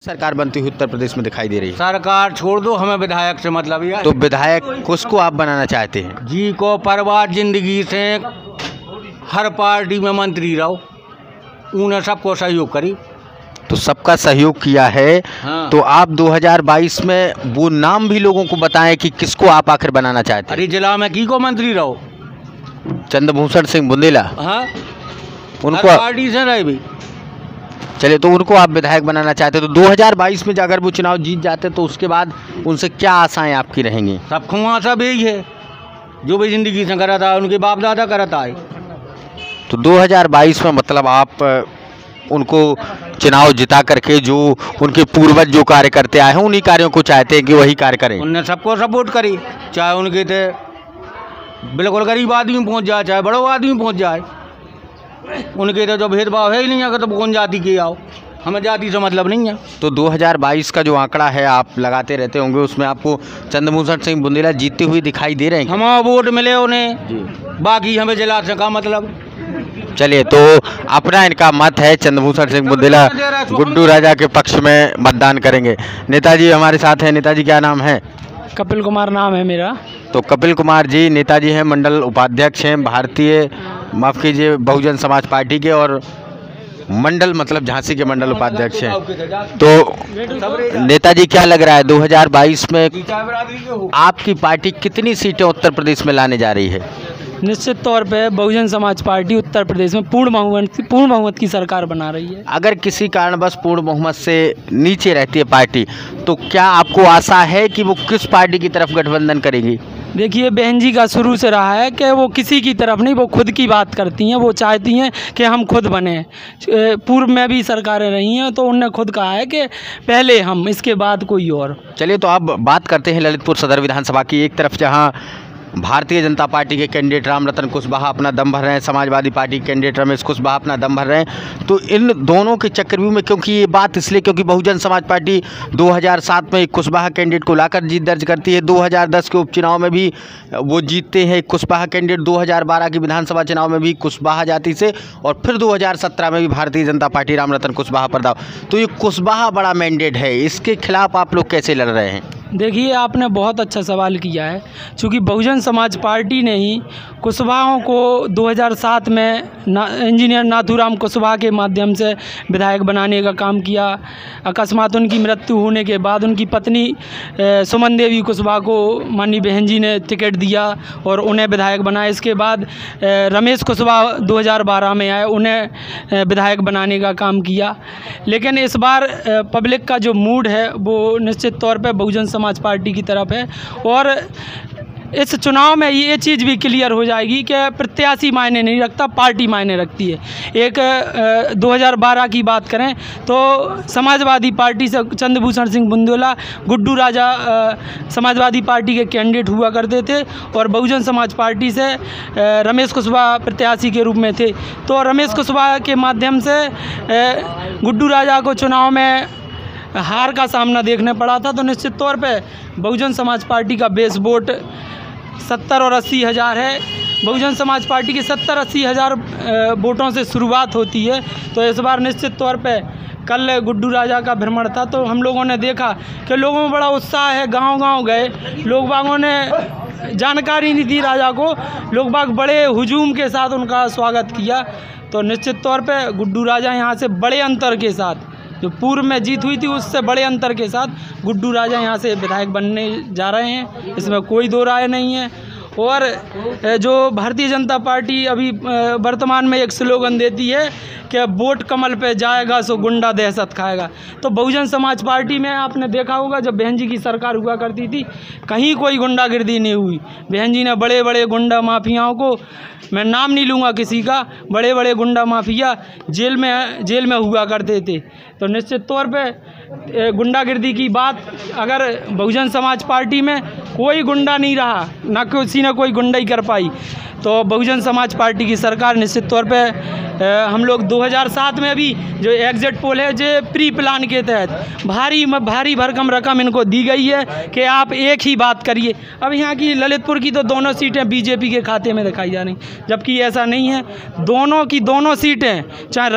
सरकार बनती हुई उत्तर प्रदेश में दिखाई दे रही है। सरकार छोड़ दो, हमें विधायक से मतलब ही है। तो विधायक किसको आप बनाना चाहते हैं? जी को परिवार जिंदगी से हर पार्टी में मंत्री रहो, उन्हें सबको सहयोग करी। तो सबका सहयोग किया है। हाँ। तो आप 2022 में वो नाम भी लोगों को बताएं कि किसको आप आखिर बनाना चाहते हैं। अरे जिला में की को मंत्री रहो, चंद्रभूषण सिंह बुंदेला, हाँ उनको हर पार्टी से रहे भी। चलिए, तो उनको आप विधायक बनाना चाहते हैं। तो 2022 में अगर वो चुनाव जीत जाते तो उसके बाद उनसे क्या आशाएं आपकी रहेंगी? सब खुआ सब यही है, जो भी जिंदगी से करा था उनके बाप दादा करता है। तो 2022 में मतलब आप उनको चुनाव जिता करके जो उनके पूर्वज जो कार्य करते आए हैं उन्हीं कार्यों को चाहते हैं कि वही कार्य करें। उनने सबको सपोर्ट करी, चाहे उनके थे बिल्कुल गरीब आदमी पहुंच जाए, चाहे बड़ो आदमी पहुंच जाए। उनके तो जो भेदभाव है ही नहीं, अगर तो कौन जाति के आओ, हमें जाति से मतलब नहीं है। तो 2022 का जो आंकड़ा है आप लगाते रहते होंगे, उसमें आपको चंद्रभूषण सिंह बुंदेला जीतते हुए दिखाई दे रहे हैं? हमारा वोट मिले उन्हें, बाकी हमें जिला से का मतलब। चलिए, तो अपना इनका मत है, चंद्रभूषण सिंह बुंदेला गुड्डू राजा के पक्ष में मतदान करेंगे। नेताजी हमारे साथ हैं। नेताजी क्या नाम है? कपिल कुमार नाम है मेरा। तो कपिल कुमार जी नेताजी हैं, मंडल उपाध्यक्ष हैं भारतीय, माफ़ कीजिए, बहुजन समाज पार्टी के, और मंडल मतलब झांसी के मंडल उपाध्यक्ष हैं। तो नेताजी क्या लग रहा है 2022 में आपकी पार्टी कितनी सीटें उत्तर प्रदेश में लाने जा रही है? निश्चित तौर पे बहुजन समाज पार्टी उत्तर प्रदेश में पूर्ण बहुमत की सरकार बना रही है। अगर किसी कारणवश पूर्ण बहुमत से नीचे रहती है पार्टी, तो क्या आपको आशा है कि वो किस पार्टी की तरफ गठबंधन करेगी? देखिए, बहन जी का शुरू से रहा है कि वो किसी की तरफ नहीं, वो खुद की बात करती हैं। वो चाहती हैं कि हम खुद बने। पूर्व में भी सरकारें रही हैं, तो उनने खुद कहा है कि पहले हम, इसके बाद कोई और। चलिए, तो अब बात करते हैं ललितपुर सदर विधानसभा की। एक तरफ जहां भारतीय जनता पार्टी के कैंडिडेट रामरतन कुशवाहा अपना दम भर रहे हैं, समाजवादी पार्टी के कैंडिडेट रमेश कुशवाहा अपना दम भर रहे हैं, तो इन दोनों के चक्रव्यूह में, क्योंकि ये बात इसलिए क्योंकि बहुजन समाज पार्टी 2007 में एक कुशवाहा कैंडिडेट को लाकर जीत दर्ज करती है, 2010 के उपचुनाव में भी वो जीतते हैं कुशवाहा कैंडिडेट, 2012 की विधानसभा चुनाव में भी कुशवाहा जाति से, और फिर 2017 में भी भारतीय जनता पार्टी रामरतन कुशवाहा पर दाव। तो ये कुशवाहा बड़ा मैंडेट है, इसके खिलाफ आप लोग कैसे लड़ रहे हैं? देखिए, आपने बहुत अच्छा सवाल किया है। चूँकि बहुजन समाज पार्टी ने ही कुशवाहों को 2007 में इंजीनियर नाथूराम कुशवाहा के माध्यम से विधायक बनाने का काम किया। अकस्मात उनकी मृत्यु होने के बाद उनकी पत्नी सुमन देवी कुशवाहा को माननीय बहन जी ने टिकट दिया और उन्हें विधायक बनाया। इसके बाद रमेश कुशवाहा 2012 में आए, उन्हें विधायक बनाने का काम किया। लेकिन इस बार पब्लिक का जो मूड है वो निश्चित तौर पर बहुजन समाज पार्टी की तरफ है, और इस चुनाव में ये चीज़ भी क्लियर हो जाएगी कि प्रत्याशी मायने नहीं रखता, पार्टी मायने रखती है। एक 2012 की बात करें तो समाजवादी पार्टी से चंद्रभूषण सिंह बुंदेला, गुड्डू राजा समाजवादी पार्टी के कैंडिडेट हुआ करते थे, और बहुजन समाज पार्टी से रमेश कुशवाहा प्रत्याशी के रूप में थे। तो रमेश कुशवाहा के माध्यम से गुड्डू राजा को चुनाव में हार का सामना देखने पड़ा था। तो निश्चित तौर पे बहुजन समाज पार्टी का बेस वोट 70 और 80 हज़ार है। बहुजन समाज पार्टी के 70-80 हज़ार वोटों से शुरुआत होती है। तो इस बार निश्चित तौर पे, कल गुड्डू राजा का भ्रमण था तो हम लोगों ने देखा कि लोगों में बड़ा उत्साह है। गांव-गांव गए, लोग बागों ने जानकारी नहीं दी राजा को, लोग बाग बड़े हुजूम के साथ उनका स्वागत किया। तो निश्चित तौर पर गुड्डू राजा यहाँ से बड़े अंतर के साथ, जो पूर्व में जीत हुई थी उससे बड़े अंतर के साथ गुड्डू राजा यहाँ से विधायक बनने जा रहे हैं, इसमें कोई दो राय नहीं है। और जो भारतीय जनता पार्टी अभी वर्तमान में एक स्लोगन देती है कि वोट कमल पे जाएगा सो गुंडा दहशत खाएगा। तो बहुजन समाज पार्टी में आपने देखा होगा, जब बहन जी की सरकार हुआ करती थी, कहीं कोई गुंडागिर्दी नहीं हुई। बहन जी ने बड़े बड़े गुंडा माफियाओं को, मैं नाम नहीं लूँगा किसी का, बड़े बड़े गुंडा माफिया जेल में हुआ करते थे। तो निश्चित तौर पे गुंडागिर्दी की बात, अगर बहुजन समाज पार्टी में कोई गुंडा नहीं रहा, ना किसी ने कोई गुंडाई कर पाई। तो बहुजन समाज पार्टी की सरकार निश्चित तौर पे हम लोग 2007 में भी जो एग्जिट पोल है जो प्री प्लान के तहत भारी भरकम रकम इनको दी गई है कि आप एक ही बात करिए। अब यहाँ की ललितपुर की तो दोनों सीटें बीजेपी के खाते में दिखाई जा रही, जबकि ऐसा नहीं है। दोनों की दोनों सीटें, चाहे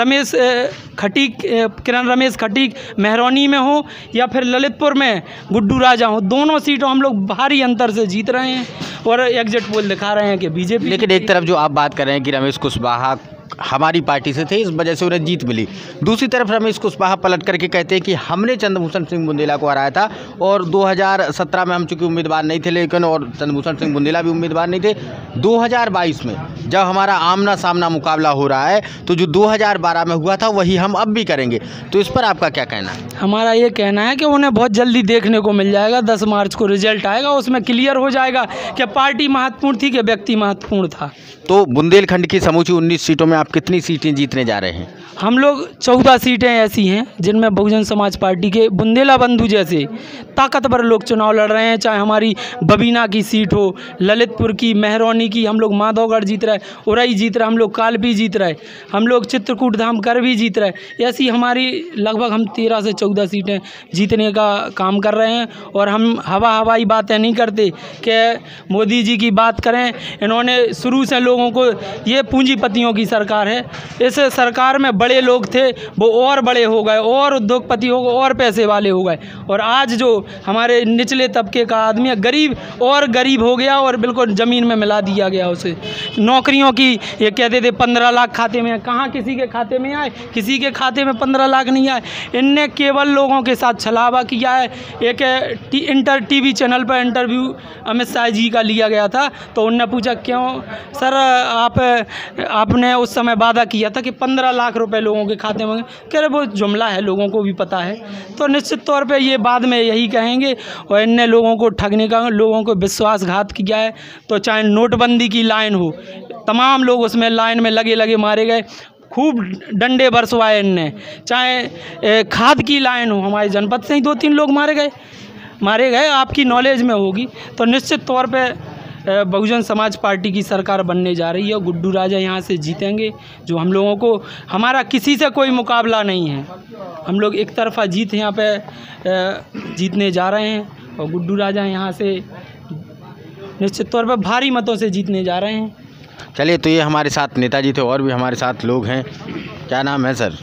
किरण रमेश खटीक मेहरौनी में हो या फिर ललितपुर में गुड्डू राजा हो, दोनों सीटों हम लोग भारी अंतर से जीत रहे हैं और एग्जिट पोल दिखा रहे हैं कि बीजेपी। लेकिन एक तरफ जो आप बात कर रहे हैं कि रमेश कुशवाहा हमारी पार्टी से थे, इस वजह से उन्हें जीत मिली, दूसरी तरफ रमेश कुशवाहा पलट करके कहते हैं कि हमने चंद्रभूषण सिंह बुंदेला को हराया था और 2017 में हम चूँकि उम्मीदवार नहीं थे, लेकिन और चंद्रभूषण सिंह बुंदेला भी उम्मीदवार नहीं थे। 2022 में जब हमारा आमना सामना मुकाबला हो रहा है तो जो 2012 में हुआ था वही हम अब भी करेंगे। तो इस पर आपका क्या कहना है? हमारा ये कहना है कि उन्हें बहुत जल्दी देखने को मिल जाएगा। 10 मार्च को रिजल्ट आएगा, उसमें क्लियर हो जाएगा कि पार्टी महत्वपूर्ण थी कि व्यक्ति महत्वपूर्ण था। तो बुंदेलखंड की समूची 19 सीटों में आप कितनी सीटें जीतने जा रहे हैं? हम लोग 14 सीटें ऐसी हैं जिनमें बहुजन समाज पार्टी के बुंदेला बंधु जैसे ताकतवर लोग चुनाव लड़ रहे हैं। चाहे हमारी बबीना की सीट हो, ललितपुर की, मेहरौनी की, हम लोग माधवगढ़ जीत रहे, उरई जीत रहे, हम लोग कालपी जीत रहे, हम लोग चित्रकूट धाम कर भी जीत रहे। ऐसी हमारी लगभग हम 13 से 14 सीटें जीतने का काम कर रहे हैं। और हम हवाई बातें नहीं करते कि मोदी जी की बात करें। इन्होंने शुरू से लोगों को, ये पूंजीपतियों की सरकार है, इस सरकार में बड़े लोग थे वो और बड़े हो गए और उद्योगपति हो गए और पैसे वाले हो गए, और आज जो हमारे निचले तबके का आदमी है गरीब और गरीब हो गया और बिल्कुल ज़मीन में मिला दिया गया उसे। नौकरियों की ये कहते थे 15 लाख खाते में, कहाँ किसी के खाते में आए? किसी के खाते में 15 लाख नहीं आए। इनने केवल लोगों के साथ छलावा किया है। एक टीवी चैनल पर इंटरव्यू अमित शाह जी का लिया गया था तो उनने पूछा क्यों सर आपने उस समय वादा किया था कि 15 लाख रुपए लोगों के खाते में, कह रहे वो जुमला है, लोगों को भी पता है। तो निश्चित तौर पे ये बाद में यही कहेंगे। और इनने लोगों को ठगने का, लोगों को विश्वासघात किया है। तो चाहे नोटबंदी की लाइन हो, तमाम लोग उसमें लाइन में लगे मारे गए, खूब डंडे बरसवाए इनने। चाहे खाद की लाइन हो, हमारे जनपद से ही 2-3 लोग मारे गए, आपकी नॉलेज में होगी। तो निश्चित तौर पे बहुजन समाज पार्टी की सरकार बनने जा रही है। गुड्डू राजा यहाँ से जीतेंगे। जो हम लोगों को, हमारा किसी से कोई मुकाबला नहीं है, हम लोग एक तरफा जीत यहाँ पे जीतने जा रहे हैं और गुड्डू राजा यहाँ से निश्चित तौर पे भारी मतों से जीतने जा रहे हैं। चलिए, तो ये हमारे साथ नेताजी थे और भी हमारे साथ लोग हैं। क्या नाम है सर?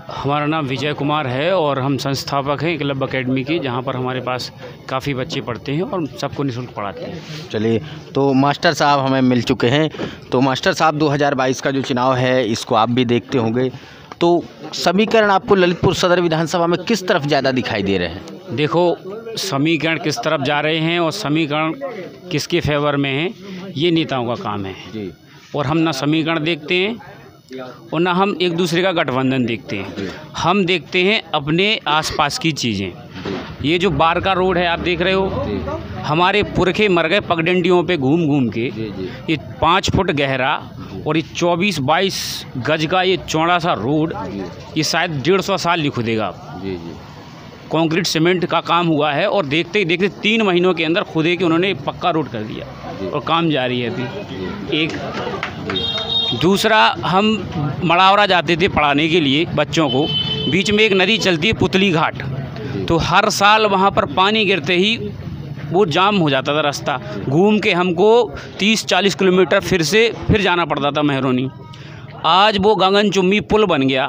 हमारा नाम विजय कुमार है और हम संस्थापक हैं क्लब एकेडमी की, जहाँ पर हमारे पास काफ़ी बच्चे पढ़ते हैं और सबको निःशुल्क पढ़ाते हैं। चलिए, तो मास्टर साहब हमें मिल चुके हैं। तो मास्टर साहब, 2022 का जो चुनाव है इसको आप भी देखते होंगे, तो समीकरण आपको ललितपुर सदर विधानसभा में किस तरफ ज़्यादा दिखाई दे रहे हैं? देखो, समीकरण किस तरफ जा रहे हैं और समीकरण किसके फेवर में हैं, ये नेताओं का काम है जी। और हम ना समीकरण देखते हैं और ना हम एक दूसरे का गठबंधन देखते हैं। हम देखते हैं अपने आसपास की चीज़ें। ये जो बार का रोड है आप देख रहे हो, हमारे पुरखे मर गए पगडंडियों पे घूम घूम के। ये 5 फुट गहरा और ये 24-22 गज का ये चौड़ा सा रोड, ये शायद 150 साल नहीं खुदेगा। कंक्रीट सीमेंट का काम हुआ है और देखते ही देखते 3 महीनों के अंदर खुदे के उन्होंने पक्का रोड कर दिया और काम जारी है अभी। एक दूसरा, हम मड़ावरा जाते थे पढ़ाने के लिए बच्चों को, बीच में एक नदी चलती है पुतली घाट, तो हर साल वहाँ पर पानी गिरते ही वो जाम हो जाता था रास्ता, घूम के हमको 30-40 किलोमीटर फिर जाना पड़ता था मेहरौनी। आज वो गगनचुम्बी पुल बन गया,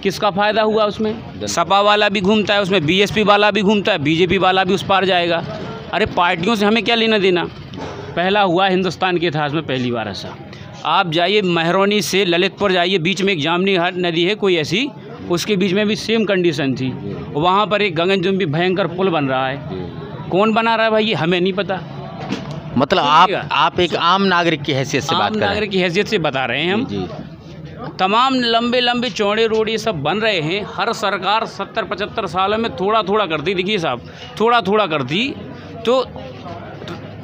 किसका फ़ायदा हुआ उसमें? सपा वाला भी घूमता है उसमें, बीएसपी वाला भी घूमता है, बीजेपी वाला भी उस पार जाएगा। अरे पार्टियों से हमें क्या लेना देना? पहला हुआ हिंदुस्तान के इतिहास में पहली बार ऐसा। आप जाइए मेहरौनी से ललितपुर जाइए, बीच में एक जामनी नदी है कोई ऐसी, उसके बीच में भी सेम कंडीशन थी। वहाँ पर एक गगनचुम्बी भयंकर पुल बन रहा है। कौन बना रहा है भाई, ये हमें नहीं पता। मतलब आप एक आम नागरिक की हैसियत से बात कर रहे हैं? नागरिक की हैसियत से बता रहे हैं हम जी। तमाम लंबे लंबे चौड़े रोड ये सब बन रहे हैं। हर सरकार 70-75 सालों में थोड़ा थोड़ा करती, देखिए साहब, थोड़ा थोड़ा करती तो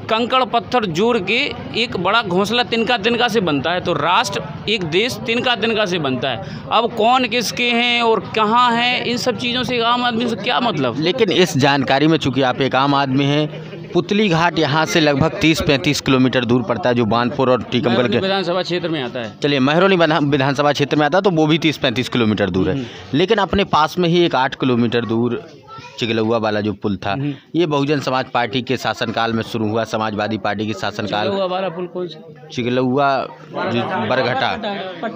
कंकड़ पत्थर जोड़ के एक बड़ा घोंसला तिनका तिनका से बनता है। तो राष्ट्र, एक देश तिनका तिनका से बनता है। अब कौन किसके हैं और कहाँ हैं, इन सब चीज़ों से आम आदमी से क्या मतलब? लेकिन इस जानकारी में चूँकि आप एक आम आदमी हैं पुतली घाट यहाँ से लगभग 30-35 किलोमीटर दूर पड़ता है, जो बांधपुर और टीकमगढ़ के विधानसभा क्षेत्र में आता है। चलिए महरौली विधानसभा क्षेत्र में आता है, तो वो भी 30-35 किलोमीटर दूर है। लेकिन अपने पास में ही एक 8 किलोमीटर दूर चिगलौआ वाला जो पुल था, ये बहुजन समाज पार्टी के शासनकाल में शुरू हुआ, समाजवादी पार्टी के शासनकाल। वाला पुल कौन सा? चिगलौआ जो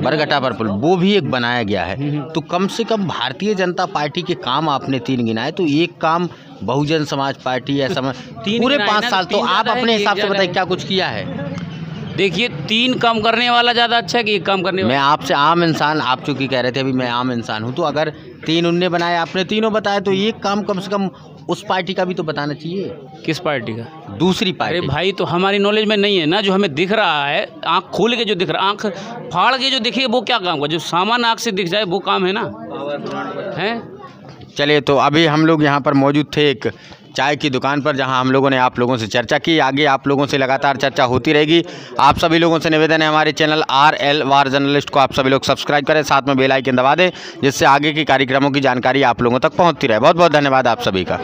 बरघटा पर पुल, वो भी एक बनाया गया है। तो कम से कम भारतीय जनता पार्टी के काम आपने 3 गिनाए, तो एक काम बहुजन समाज पार्टी या पूरे 5 साल, तो आप अपने हिसाब से बताइए क्या कुछ किया है? देखिए 3 काम करने वाला ज़्यादा अच्छा है कि 1 काम करने वाला? मैं आपसे आम इंसान, आप चूँकि कह रहे थे अभी मैं आम इंसान हूँ, तो अगर 3 उनने बनाए, आपने तीनों बताए, तो एक काम कम से कम उस पार्टी का भी तो बताना चाहिए। किस पार्टी का? दूसरी पार्टी। अरे भाई, तो हमारी नॉलेज में नहीं है ना, जो हमें दिख रहा है, आँख खोल के जो दिख रहा है, आँख फाड़ के जो दिखे वो क्या काम का? जो सामान आँख से दिख जाए वो काम है ना, है? चलिए, तो अभी हम लोग यहाँ पर मौजूद थे एक चाय की दुकान पर, जहां हम लोगों ने आप लोगों से चर्चा की। आगे आप लोगों से लगातार चर्चा होती रहेगी। आप सभी लोगों से निवेदन है, हमारे चैनल RL वार जर्नलिस्ट को आप सभी लोग सब्सक्राइब करें, साथ में बेल आइकन दबा दें, जिससे आगे के कार्यक्रमों की जानकारी आप लोगों तक पहुंचती रहे। बहुत बहुत धन्यवाद आप सभी का।